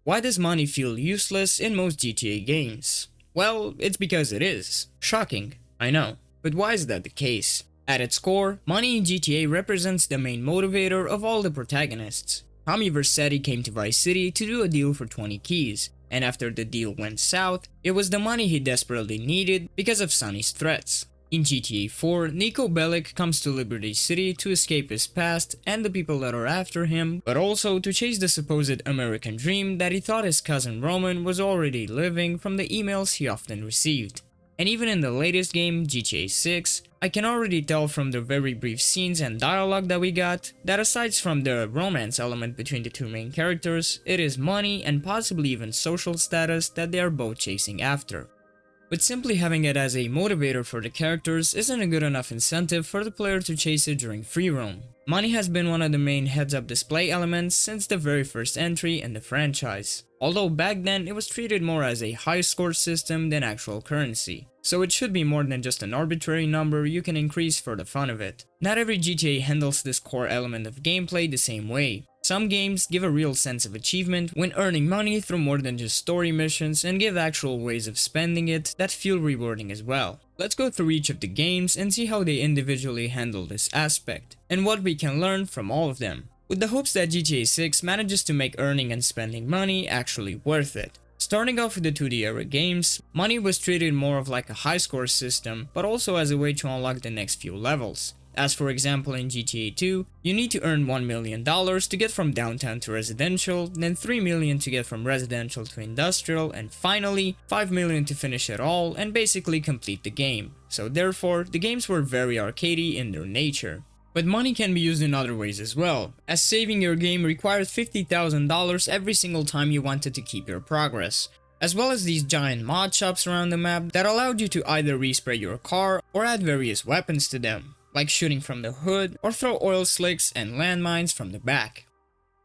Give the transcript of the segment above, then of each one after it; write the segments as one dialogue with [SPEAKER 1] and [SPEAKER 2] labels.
[SPEAKER 1] Why does money feel useless in most GTA games? Well, it's because it is. Shocking, I know. But why is that the case? At its core, money in GTA represents the main motivator of all the protagonists. Tommy Vercetti came to Vice City to do a deal for 20 keys, and after the deal went south, it was the money he desperately needed because of Sonny's threats. In GTA 4, Nico Bellic comes to Liberty City to escape his past and the people that are after him, but also to chase the supposed American dream that he thought his cousin Roman was already living from the emails he often received. And even in the latest game, GTA 6, I can already tell from the very brief scenes and dialogue that we got, that aside from the romance element between the two main characters, it is money and possibly even social status that they are both chasing after. But simply having it as a motivator for the characters isn't a good enough incentive for the player to chase it during free roam. Money has been one of the main heads-up display elements since the very first entry in the franchise. Although back then it was treated more as a high score system than actual currency. So it should be more than just an arbitrary number you can increase for the fun of it. Not every GTA handles this core element of gameplay the same way. Some games give a real sense of achievement when earning money through more than just story missions and give actual ways of spending it that feel rewarding as well. Let's go through each of the games and see how they individually handle this aspect, and what we can learn from all of them, with the hopes that GTA 6 manages to make earning and spending money actually worth it. Starting off with the 2D era games, money was treated more of like a high score system, but also as a way to unlock the next few levels. As for example in GTA 2, you need to earn $1 million to get from downtown to residential, then $3 million to get from residential to industrial, and finally $5 million to finish it all and basically complete the game. So therefore, the games were very arcadey in their nature. But money can be used in other ways as well, as saving your game required $50,000 every single time you wanted to keep your progress. As well as these giant mod shops around the map that allowed you to either respray your car or add various weapons to them, like shooting from the hood or throw oil slicks and landmines from the back.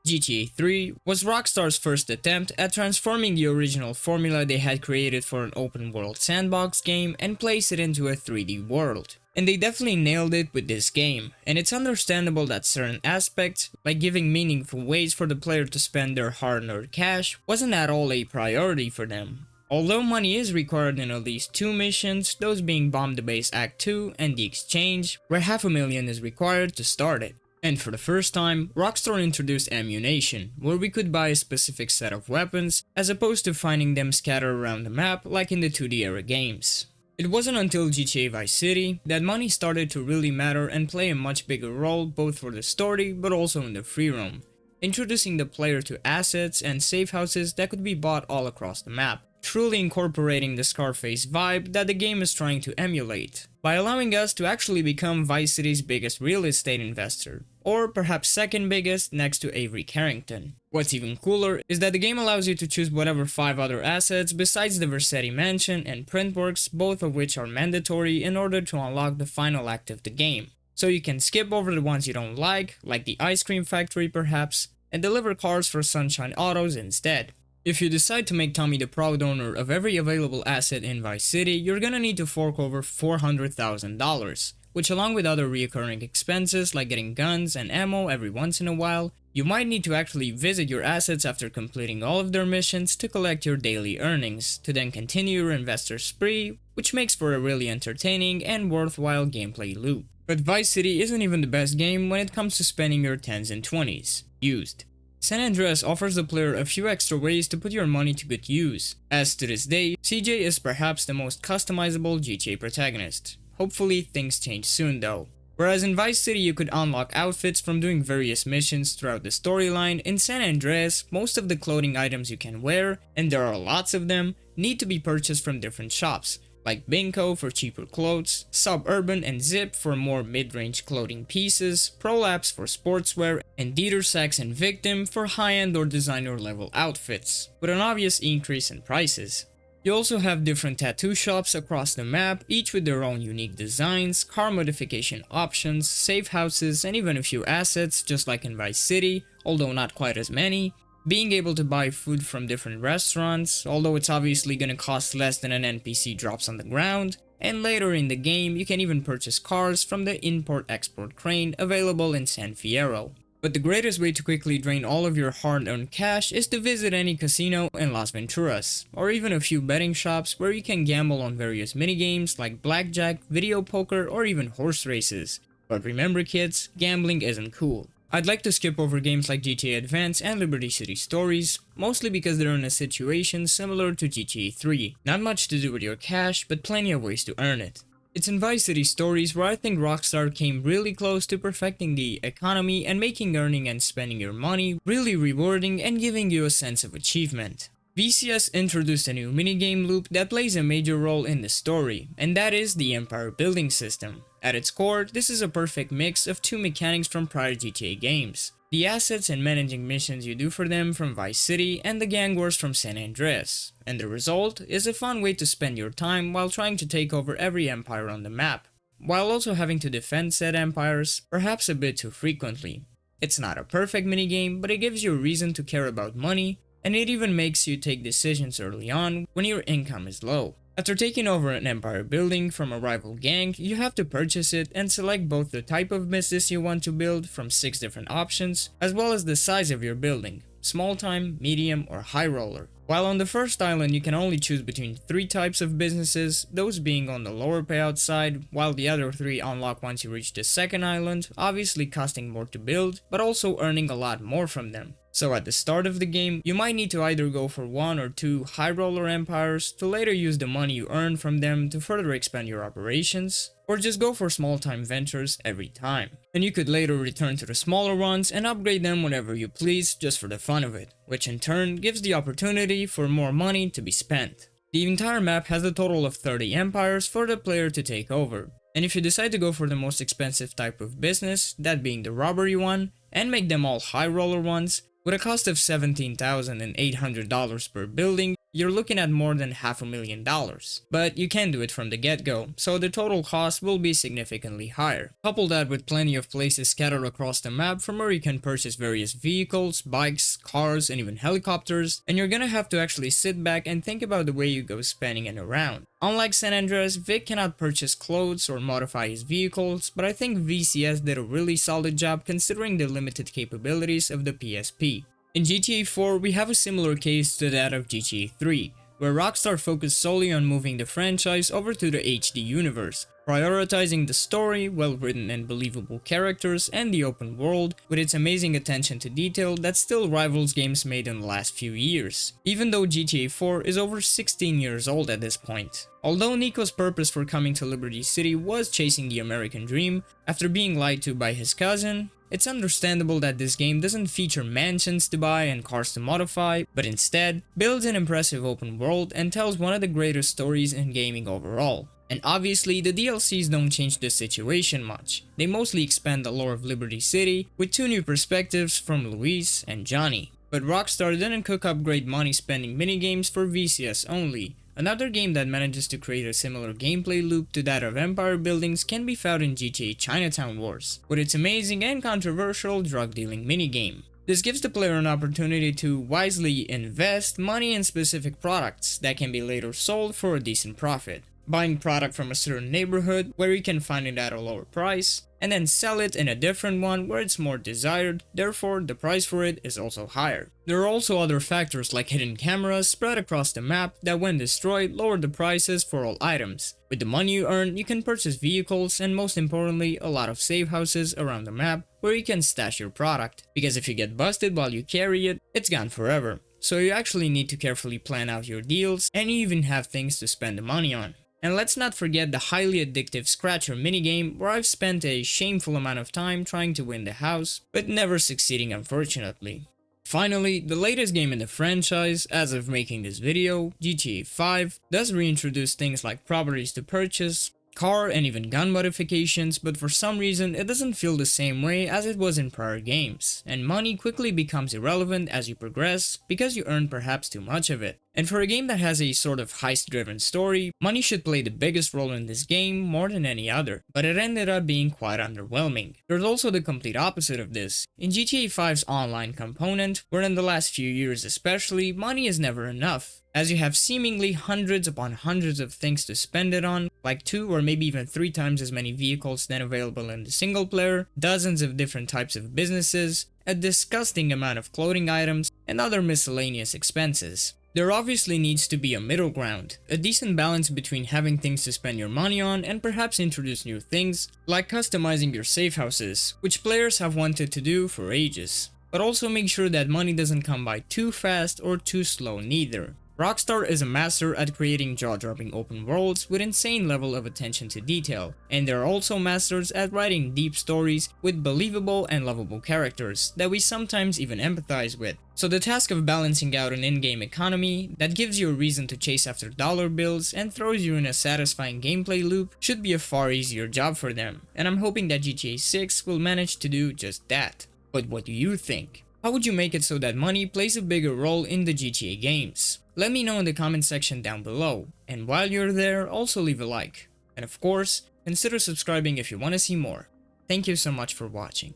[SPEAKER 1] GTA 3 was Rockstar's first attempt at transforming the original formula they had created for an open world sandbox game and place it into a 3D world. And they definitely nailed it with this game, and it's understandable that certain aspects, like giving meaningful ways for the player to spend their hard-earned cash, wasn't at all a priority for them. Although money is required in at least 2 missions, those being Bomb the Base Act 2 and The Exchange, where $500,000 is required to start it. And for the first time, Rockstar introduced ammunition, where we could buy a specific set of weapons, as opposed to finding them scattered around the map like in the 2D era games. It wasn't until GTA Vice City that money started to really matter and play a much bigger role both for the story but also in the free roam, introducing the player to assets and safe houses that could be bought all across the map, truly incorporating the Scarface vibe that the game is trying to emulate, by allowing us to actually become Vice City's biggest real estate investor, or perhaps second biggest next to Avery Carrington. What's even cooler is that the game allows you to choose whatever 5 other assets besides the Vercetti Mansion and Printworks, both of which are mandatory in order to unlock the final act of the game. So you can skip over the ones you don't like the ice cream factory perhaps, and deliver cars for Sunshine Autos instead. If you decide to make Tommy the proud owner of every available asset in Vice City, you're gonna need to fork over $400,000, which along with other recurring expenses like getting guns and ammo every once in a while, you might need to actually visit your assets after completing all of their missions to collect your daily earnings, to then continue your investor spree, which makes for a really entertaining and worthwhile gameplay loop. But Vice City isn't even the best game when it comes to spending your 10s and 20s, used. San Andreas offers the player a few extra ways to put your money to good use, as to this day, CJ is perhaps the most customizable GTA protagonist. Hopefully things change soon though. Whereas in Vice City you could unlock outfits from doing various missions throughout the storyline, in San Andreas most of the clothing items you can wear, and there are lots of them, need to be purchased from different shops, like Binco for cheaper clothes, Suburban and Zip for more mid-range clothing pieces, Prolapse for sportswear, and Dieter Sachs and Victim for high-end or designer level outfits, with an obvious increase in prices. You also have different tattoo shops across the map, each with their own unique designs, car modification options, safe houses, and even a few assets just like in Vice City, although not quite as many. Being able to buy food from different restaurants, although it's obviously gonna cost less than an NPC drops on the ground, and later in the game you can even purchase cars from the import-export crane available in San Fierro. But the greatest way to quickly drain all of your hard-earned cash is to visit any casino in Las Venturas, or even a few betting shops where you can gamble on various minigames like blackjack, video poker, or even horse races. But remember kids, gambling isn't cool. I'd like to skip over games like GTA Advance and Liberty City Stories, mostly because they're in a situation similar to GTA 3. Not much to do with your cash, but plenty of ways to earn it. It's in Vice City Stories where I think Rockstar came really close to perfecting the economy and making earning and spending your money really rewarding and giving you a sense of achievement. VCS introduced a new minigame loop that plays a major role in the story, and that is the empire building system. At its core, this is a perfect mix of two mechanics from prior GTA games: the assets and managing missions you do for them from Vice City and the gang wars from San Andreas. And the result is a fun way to spend your time while trying to take over every empire on the map, while also having to defend said empires, perhaps a bit too frequently. It's not a perfect minigame, but it gives you a reason to care about money, and it even makes you take decisions early on when your income is low. After taking over an empire building from a rival gang, you have to purchase it and select both the type of business you want to build from 6 different options, as well as the size of your building: small time, medium, or high roller. While on the first island you can only choose between 3 types of businesses, those being on the lower payout side, while the other 3 unlock once you reach the second island, obviously costing more to build, but also earning a lot more from them. So at the start of the game, you might need to either go for 1 or 2 high roller empires to later use the money you earn from them to further expand your operations, or just go for small time ventures every time. And you could later return to the smaller ones and upgrade them whenever you please just for the fun of it, which in turn gives the opportunity for more money to be spent. The entire map has a total of 30 empires for the player to take over. And if you decide to go for the most expensive type of business, that being the robbery one, and make them all high roller ones, with a cost of $17,800 per building, you're looking at more than $500,000. But you can do it from the get-go, so the total cost will be significantly higher. Couple that with plenty of places scattered across the map from where you can purchase various vehicles, bikes, cars, and even helicopters, and you're gonna have to actually sit back and think about the way you go spending it around. Unlike San Andreas, Vic cannot purchase clothes or modify his vehicles, but I think VCS did a really solid job considering the limited capabilities of the PSP. In GTA 4, we have a similar case to that of GTA 3, where Rockstar focused solely on moving the franchise over to the HD universe, prioritizing the story, well-written and believable characters, and the open world, with its amazing attention to detail that still rivals games made in the last few years, even though GTA 4 is over 16 years old at this point. Although Nico's purpose for coming to Liberty City was chasing the American dream, after being lied to by his cousin, it's understandable that this game doesn't feature mansions to buy and cars to modify, but instead builds an impressive open world and tells one of the greatest stories in gaming overall. And obviously, the DLCs don't change the situation much. They mostly expand the lore of Liberty City with 2 new perspectives from Luis and Johnny. But Rockstar didn't cook up great money spending minigames for VCS only. Another game that manages to create a similar gameplay loop to that of empire buildings can be found in GTA Chinatown Wars, with its amazing and controversial drug dealing minigame. This gives the player an opportunity to wisely invest money in specific products that can be later sold for a decent profit. Buying product from a certain neighborhood where you can find it at a lower price, and then sell it in a different one where it's more desired, therefore the price for it is also higher. There are also other factors like hidden cameras spread across the map that when destroyed lower the prices for all items. With the money you earn, you can purchase vehicles and most importantly a lot of safe houses around the map where you can stash your product, because if you get busted while you carry it, it's gone forever. So you actually need to carefully plan out your deals and you even have things to spend the money on. And let's not forget the highly addictive Scratcher minigame where I've spent a shameful amount of time trying to win the house, but never succeeding unfortunately. Finally, the latest game in the franchise, as of making this video, GTA 5, does reintroduce things like properties to purchase, car and even gun modifications, but for some reason it doesn't feel the same way as it was in prior games, and money quickly becomes irrelevant as you progress because you earn perhaps too much of it. And for a game that has a sort of heist-driven story, money should play the biggest role in this game more than any other, but it ended up being quite underwhelming. There's also the complete opposite of this. In GTA 5's online component, where in the last few years especially, money is never enough. as you have seemingly hundreds upon hundreds of things to spend it on, like 2 or maybe even 3 times as many vehicles than available in the single player, dozens of different types of businesses, a disgusting amount of clothing items, and other miscellaneous expenses. There obviously needs to be a middle ground, a decent balance between having things to spend your money on and perhaps introduce new things, like customizing your safe houses, which players have wanted to do for ages. But also make sure that money doesn't come by too fast or too slow neither. Rockstar is a master at creating jaw-dropping open worlds with insane level of attention to detail, and they're also masters at writing deep stories with believable and lovable characters that we sometimes even empathize with. So the task of balancing out an in-game economy that gives you a reason to chase after dollar bills and throws you in a satisfying gameplay loop should be a far easier job for them, and I'm hoping that GTA 6 will manage to do just that. But what do you think? How would you make it so that money plays a bigger role in the GTA games? Let me know in the comment section down below, and while you're there, also leave a like. And of course, consider subscribing if you want to see more. Thank you so much for watching.